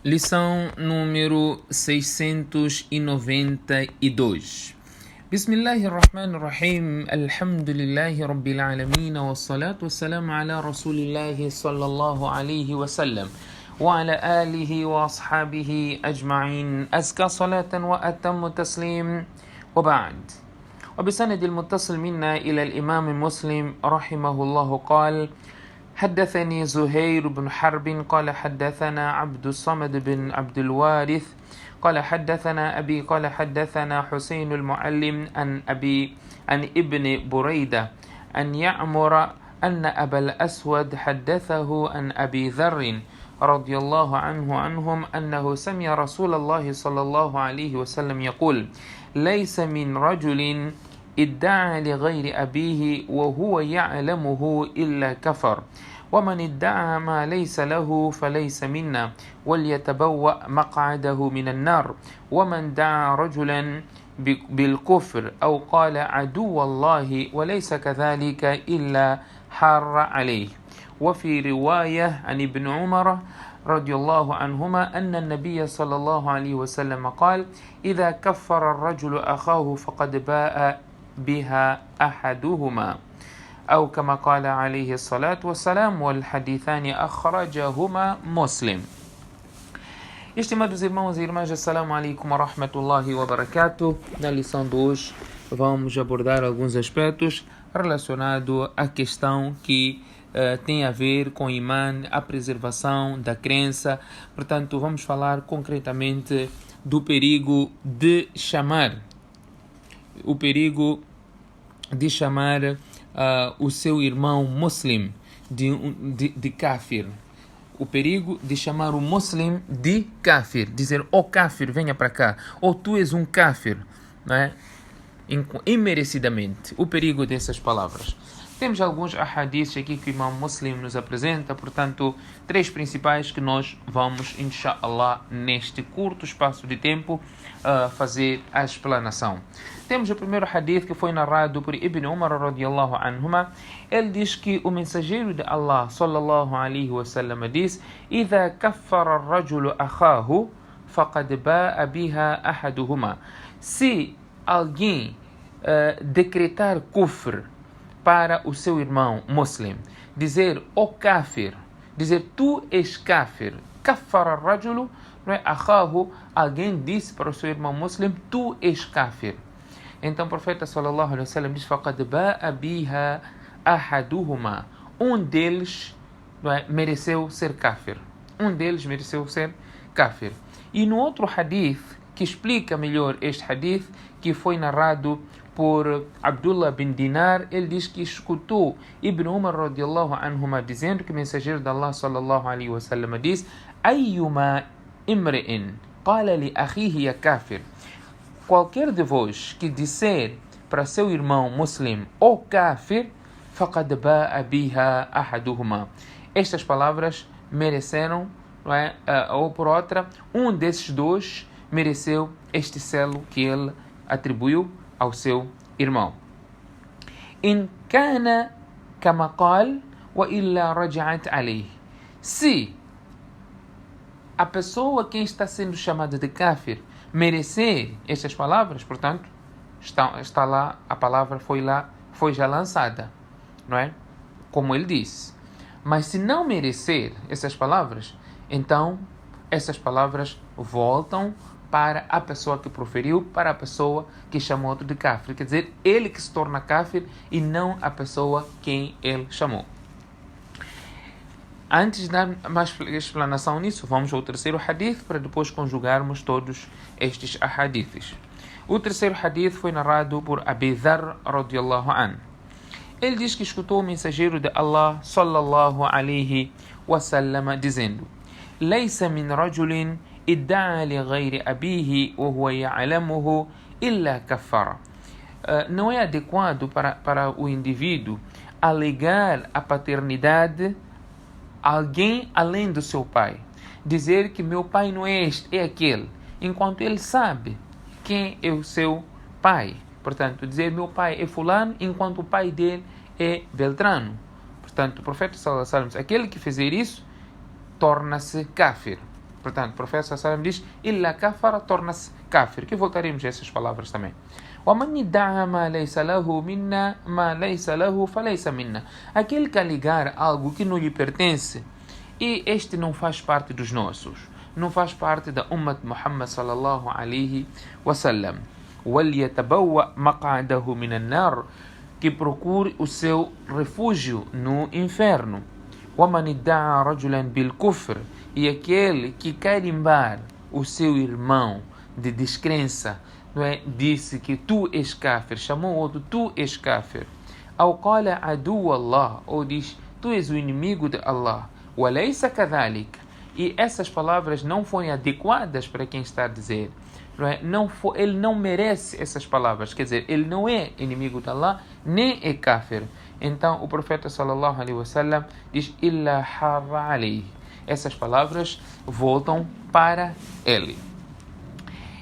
Lição número 692. Bismillahirrahmanirrahim. Alhamdulillahi Rabbil Alamin. Wassalatu wassalamu ala Rasulillahi sallallahu alayhi wa sallam. وعلى آله وأصحابه أجمعين أزكى صلاة وأتم تسليم وبعد. وبسند المتصل منا إلى الإمام مسلم رحمه الله قال: حدثني زهير بن حرب قال حدثنا عبد الصمد بن عبد الوارث قال حدثنا أبي قال حدثنا حسين المعلم عن ابن بريدة أن يعمر أن أبا الأسود حدثه عن أبي ذر رضي الله عنهم أنه سمع رسول الله صلى الله عليه وسلم يقول: ليس من رجل ادعى لغير أبيه وهو يعلمه إلا كفر، ومن ادعى ما ليس له فليس منا، وليتبوأ مقعده من النار. ومن دعا رجلا بالكفر أو قال عدو الله وليس كذلك إلا حار عليه. وفي رواية عن ابن عمر رضي الله عنهما أن النبي صلى الله عليه وسلم قال: إذا كفر الرجل أخاه فقد باء بها أحدهما، أو كما قال عليه الصلاة والسلام، والحديثان أخرجهما مسلم. Estimados irmãos e irmãs, assalamu alaikum wa rahmatullahi wa barakatuh. Na lição de hoje vamos abordar alguns aspectos relacionados à questão que tem a ver com o imã, a preservação da crença. Portanto, vamos falar concretamente do perigo de chamar o seu irmão muslim de kafir. O perigo de chamar o muslim de kafir, dizer: "Oh kafir, venha para cá", ou "tu és um kafir", não é? Imerecidamente. O perigo dessas palavras. Temos alguns ahadiths aqui que o Imam Muslim nos apresenta, portanto, três principais que nós vamos, inshallah, neste curto espaço de tempo, fazer a explanação. Temos o primeiro hadith que foi narrado por Ibn Umar radiyallahu anhuma. Ele diz que o mensageiro de Allah sallallahu alaihi wasallam diz: "Idha kaffara ar-rajulu akhahu faqad ba'a biha ahaduhuma." Se alguém decretar kufr para o seu irmão muslim, dizer "o kafir", dizer "tu és kafir", kaffara ar-rajulu, não é? Akhahu, alguém disse para o seu irmão muslim "tu és kafir". Então o profeta sallallahu alaihi wasallam diz: "Faqad ba'a biha ahaduhuma", deles, não é, mereceu ser kafir. Deles mereceu ser kafir. E no outro hadith que explica melhor este hadith, que foi narrado por Abdullah bin Dinar, ele diz que escutou Ibn Umar radiyallahu anhuma dizendo que o mensageiro de Allah sallallahu alaihi wasallam diz: "Ayyuma imri'in qala li akhihi ya kafir", qualquer de vós que disser para seu irmão muslim "o kafir", faqad ba'a biha ahaduhuma. Estas palavras mereceram, não é? Ou por outra, desses dois mereceu este selo que ele atribuiu ao seu irmão. In kana kama qal wa illa raja'at alayh. Se a pessoa quem está sendo chamada de kafir merecer estas palavras, portanto, está lá, a palavra foi já lançada, não é? Como ele disse. Mas se não merecer essas palavras, então essas palavras voltam para a pessoa que proferiu, para a pessoa que chamou outro de kafir. Quer dizer, ele que se torna kafir e não a pessoa quem ele chamou. Antes de dar mais explanação nisso, vamos ao terceiro hadith para depois conjugarmos todos estes ahadiths. O terceiro hadith foi narrado por Abi Dharr radiyallahu anhu. Ele diz que escutou o mensageiro de Allah sallallahu alaihi wasallam dizendo: "Laysa min rajulin ادعى لغير أبيه وهو يعلمه إلا كفر." Não é adequado para o indivíduo alegar a paternidade a alguém além do seu pai. Dizer que meu pai não é este, é aquele, enquanto ele sabe quem é o seu pai. Portanto, dizer meu pai é fulano, enquanto o pai dele é Beltrano. Portanto, o profeta sallallahu alaihi wasallam, aquele que fizer isso, torna-se kafir. Portanto, o profeta sallallahu alaihi wasallam diz, illa kafara, torna-se kafir, que voltaremos a essas palavras também. وَمَنْ ادَّعَى مَا لَيْسَ لَهُ مِنَّا مَا لَيْسَ لَهُ فَلَيْسَ مِنَّا. Aquele que alegar algo que não lhe pertence, e este não faz parte dos nossos, não faz parte da Ummat Muhammad sallallahu alaihi wasallam. وَلْيَتَبَوَّأْ مَقْعَدَهُ مِنَ النَّارِ, que procure o seu refúgio no inferno. وَمَنْ ادَّعَى رَجُلًا بِالْكُفْرِ, e aquele que carimbar o seu irmão de descrença, não é? Disse que tu és kafir, chamou outro, tu és kafir. أو قال عدو الله, ou diz, tu és o inimigo de Allah. وَلَيْسَ كَذَلِكَ, e essas palavras não foram adequadas para quem está a dizer. Não é? Ele não merece essas palavras, quer dizer, ele não é inimigo de Allah, nem é kafir. Então o profeta sallallahu alaihi wasallam diz, illa harra alayhi. Essas palavras voltam para ele.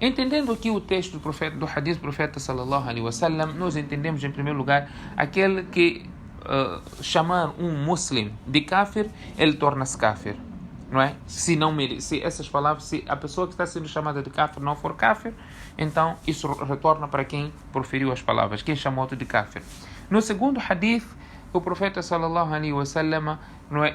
Entendendo aqui o texto do profeta, do hadith do profeta sallallahu alaihi wasallam, nós entendemos em primeiro lugar aquele que chamar um muslim de kafir, ele torna-se kafir, não é? Se essas palavras, se a pessoa que está sendo chamada de kafir não for kafir, então isso retorna para quem proferiu as palavras, quem chamou outro de kafir. No segundo hadith, o profeta sallallahu alaihi wasallam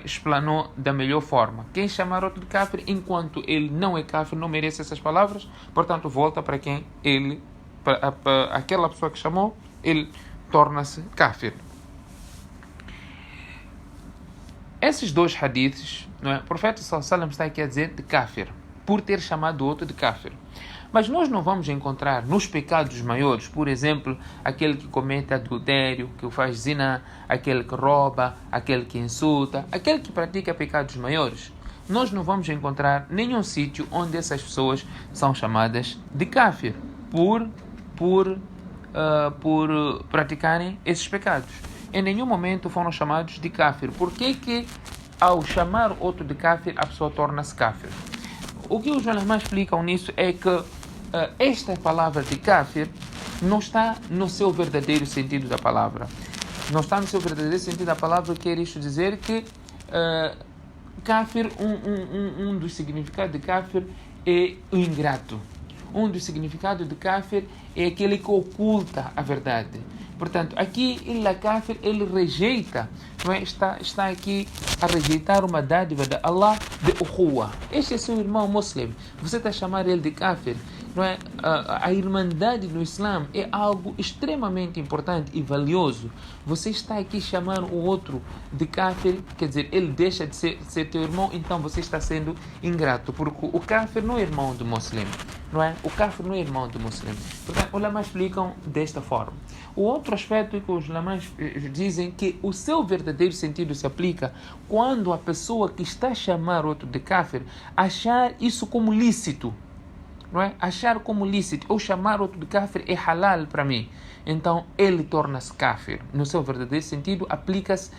explanou da melhor forma. Quem chamar outro de kafir, enquanto ele não é kafir, não merece essas palavras, portanto volta para quem ele, para aquela pessoa que chamou, ele torna-se kafir. Esses dois hadiths, não é? O profeta sallallahu alaihi wasallam está aqui a dizer de kafir, por ter chamado outro de kafir. Mas nós não vamos encontrar nos pecados maiores, por exemplo, aquele que comete adultério, que faz zina, aquele que rouba, aquele que insulta, aquele que pratica pecados maiores. Nós não vamos encontrar nenhum sítio onde essas pessoas são chamadas de kafir por praticarem esses pecados. Em nenhum momento foram chamados de kafir. Por que ao chamar outro de kafir, a pessoa torna-se kafir? O que os ulemas explicam nisso é que esta palavra de kafir não está no seu verdadeiro sentido da palavra. Não está no seu verdadeiro sentido da palavra, quer isto dizer que kafir, um dos significados de kafir é o ingrato. Um dos significados de kafir é aquele que oculta a verdade. Portanto, aqui, illa kafir, ele rejeita, não é? Está aqui a rejeitar uma dádiva de Allah de ukhuwa. Este é seu irmão muslim. Você está a chamar ele de kafir. Não é? A irmandade no Islã é algo extremamente importante e valioso. Você está aqui chamando o outro de kafir, quer dizer, ele deixa de ser teu irmão, então você está sendo ingrato, porque o kafir não é irmão do muslim, não é? O kafir não é irmão do muslim. Portanto, os ulama explicam desta forma. O outro aspecto é que os ulama dizem que o seu verdadeiro sentido se aplica quando a pessoa que está a chamar outro de kafir achar isso como lícito. Não é? Achar como lícito ou chamar outro de kafir é halal para mim. Então ele torna-se kafir. No seu verdadeiro sentido, aplica-se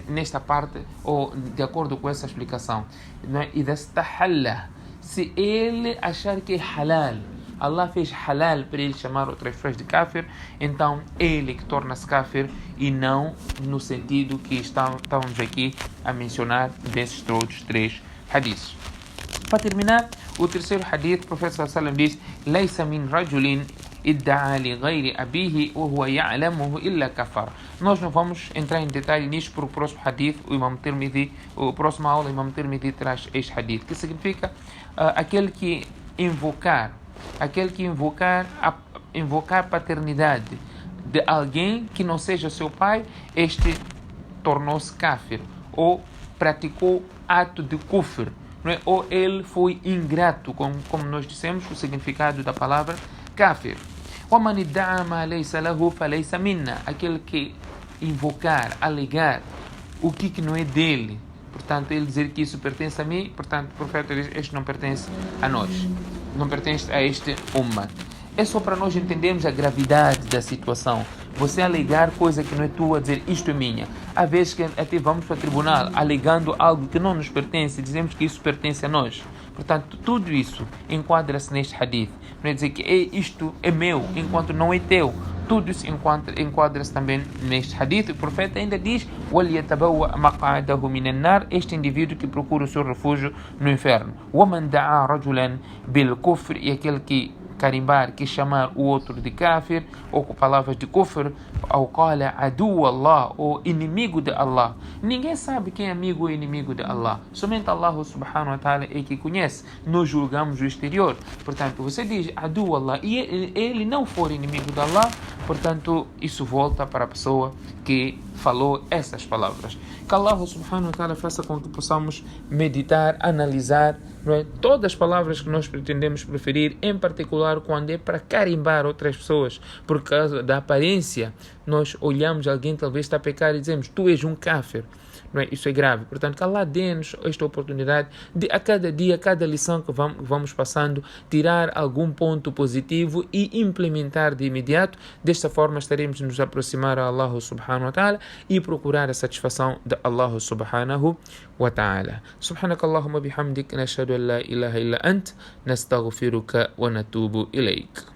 nesta parte, ou de acordo com essa explicação. Não é? Se ele achar que é halal, Allah fez halal para ele chamar outras pessoas de kafir, então ele que torna-se kafir, e não no sentido que estávamos aqui a mencionar desses outros três hadiths. Para terminar, o terceiro hadith, o profeta sallallahu alaihi wasallam diz: "Laysa min rajulin idda'a li ghayri abihi wa huwa ya'lamuhu illa kafar." Nós não vamos entrar em detalhe nisto, porque o próximo hadith, o próximo aula, o Imam Tirmidhi traz este hadith, que significa aquele que invocar paternidade de alguém que não seja seu pai, este tornou-se kafir, ou praticou ato de kufr, não é? Ou ele foi ingrato, como nós dissemos, o significado da palavra kafir. وَمَنِ ادَّعَى مَا لَيْسَ لَهُ فَلَيْسَ مِنَّا. Aquele que invocar, alegar o que não é dele, portanto, ele dizer que isso pertence a mim, portanto, o profeta diz: este não pertence a nós, não pertence a este ummah. É só para nós entendermos a gravidade da situação. você alegar coisa que não é tua, dizer isto é minha. Há vezes que até vamos para o tribunal alegando algo que não nos pertence, dizemos que isso pertence a nós. Portanto, tudo isso enquadra-se neste hadith. Não é dizer que isto é meu, enquanto não é teu. Tudo isso enquadra-se também neste hadith. O profeta ainda diz: وَلْيَتَبَوَّأْ مَقْعَدَهُ مِنَ النَّارِ, este indivíduo que procura o seu refúgio no inferno. وَمَنْ دَعَا رَجُلًا بِالْكُفْرِ, e aquele que carimbar, que chamar o outro de kafir, ou com palavras de kufr, ou qala adu Allah, ou inimigo de Allah. Ninguém sabe quem é amigo ou inimigo de Allah. Somente Allah subhanahu wa ta'ala é que conhece. Nós julgamos o exterior. Portanto, você diz adu Allah e ele não for inimigo de Allah, portanto, isso volta para a pessoa que falou essas palavras. Que Allah subhanahu wa ta'ala faça com que possamos meditar, analisar, não é, todas as palavras que nós pretendemos preferir, em particular quando é para carimbar outras pessoas, por causa da aparência. Nós olhamos alguém, talvez está a pecar, e dizemos: tu és um kafir. Não é? Isso é grave. Portanto, que Allah dê-nos esta oportunidade de, a cada dia, a cada lição que vamos passando, tirar algum ponto positivo e implementar de imediato. Desta forma, estaremos nos aproximar a Allah subhanahu wa ta'ala e procurar a satisfação de Allah subhanahu wa ta'ala. Subhanakallahumma bihamdik, nashhadu an la ilaha illa ant, nastaghfiruka wa natubu ilayk.